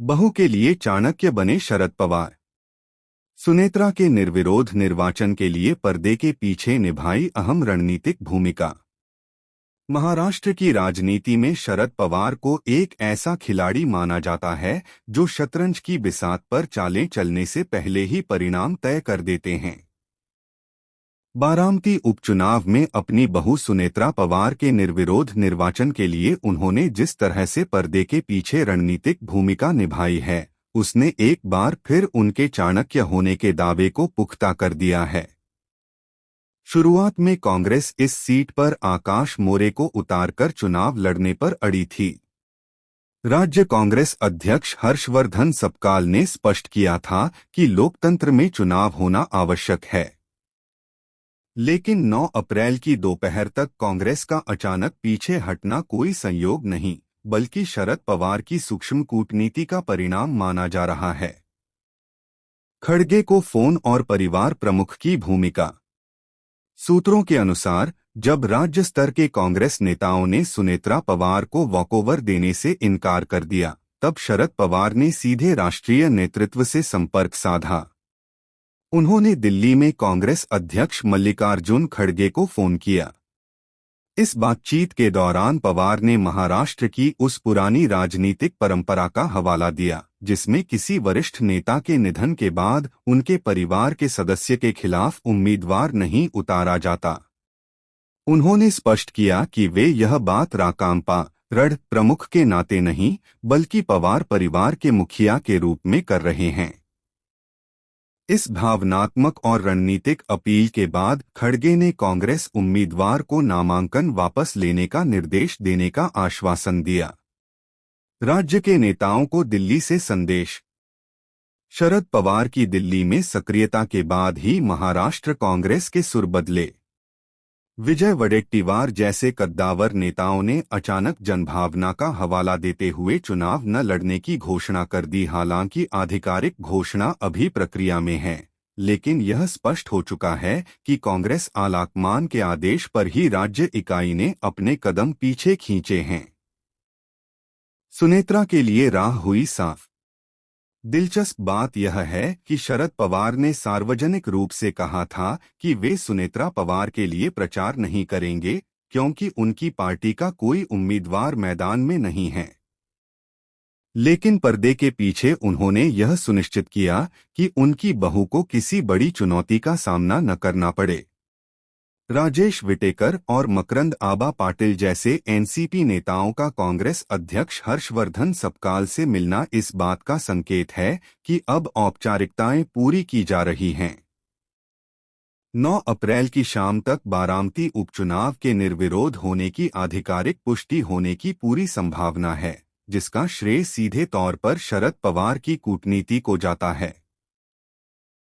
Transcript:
बहू के लिए चाणक्य बने शरद पवार। सुनेत्रा के निर्विरोध निर्वाचन के लिए पर्दे के पीछे निभाई अहम रणनीतिक भूमिका। महाराष्ट्र की राजनीति में शरद पवार को एक ऐसा खिलाड़ी माना जाता है जो शतरंज की बिसात पर चालें चलने से पहले ही परिणाम तय कर देते हैं। बारामती उपचुनाव में अपनी बहू सुनेत्रा पवार के निर्विरोध निर्वाचन के लिए उन्होंने जिस तरह से पर्दे के पीछे रणनीतिक भूमिका निभाई है, उसने एक बार फिर उनके चाणक्य होने के दावे को पुख्ता कर दिया है। शुरुआत में कांग्रेस इस सीट पर आकाश मोरे को उतारकर चुनाव लड़ने पर अड़ी थी। राज्य कांग्रेस अध्यक्ष हर्षवर्धन सपकाल ने स्पष्ट किया था कि लोकतंत्र में चुनाव होना आवश्यक है। लेकिन 9 अप्रैल की दोपहर तक कांग्रेस का अचानक पीछे हटना कोई संयोग नहीं, बल्कि शरद पवार की सूक्ष्म कूटनीति का परिणाम माना जा रहा है। खड़गे को फोन और परिवार प्रमुख की भूमिका। सूत्रों के अनुसार जब राज्य स्तर के कांग्रेस नेताओं ने सुनेत्रा पवार को वॉकओवर देने से इनकार कर दिया, तब शरद पवार ने सीधे राष्ट्रीय नेतृत्व से संपर्क साधा। उन्होंने दिल्ली में कांग्रेस अध्यक्ष मल्लिकार्जुन खड़गे को फोन किया। इस बातचीत के दौरान पवार ने महाराष्ट्र की उस पुरानी राजनीतिक परंपरा का हवाला दिया जिसमें किसी वरिष्ठ नेता के निधन के बाद उनके परिवार के सदस्य के खिलाफ उम्मीदवार नहीं उतारा जाता। उन्होंने स्पष्ट किया कि वे यह बात राकांपा रण प्रमुख के नाते नहीं, बल्कि पवार परिवार के मुखिया के रूप में कर रहे हैं। इस भावनात्मक और रणनीतिक अपील के बाद खड़गे ने कांग्रेस उम्मीदवार को नामांकन वापस लेने का निर्देश देने का आश्वासन दिया। राज्य के नेताओं को दिल्ली से संदेश। शरद पवार की दिल्ली में सक्रियता के बाद ही महाराष्ट्र कांग्रेस के सुर बदले। विजय वडेट्टीवार जैसे कद्दावर नेताओं ने अचानक जनभावना का हवाला देते हुए चुनाव न लड़ने की घोषणा कर दी। हालांकि आधिकारिक घोषणा अभी प्रक्रिया में है, लेकिन यह स्पष्ट हो चुका है कि कांग्रेस आलाकमान के आदेश पर ही राज्य इकाई ने अपने कदम पीछे खींचे हैं। सुनेत्रा के लिए राह हुई साफ। दिलचस्प बात यह है कि शरद पवार ने सार्वजनिक रूप से कहा था कि वे सुनेत्रा पवार के लिए प्रचार नहीं करेंगे क्योंकि उनकी पार्टी का कोई उम्मीदवार मैदान में नहीं है। लेकिन पर्दे के पीछे उन्होंने यह सुनिश्चित किया कि उनकी बहू को किसी बड़ी चुनौती का सामना न करना पड़े। राजेश विटेकर और मकरंद आबा पाटिल जैसे एनसीपी नेताओं का कांग्रेस अध्यक्ष हर्षवर्धन सपकाल से मिलना इस बात का संकेत है कि अब औपचारिकताएं पूरी की जा रही हैं। 9 अप्रैल की शाम तक बारामती उपचुनाव के निर्विरोध होने की आधिकारिक पुष्टि होने की पूरी संभावना है, जिसका श्रेय सीधे तौर पर शरद पवार की कूटनीति को जाता है।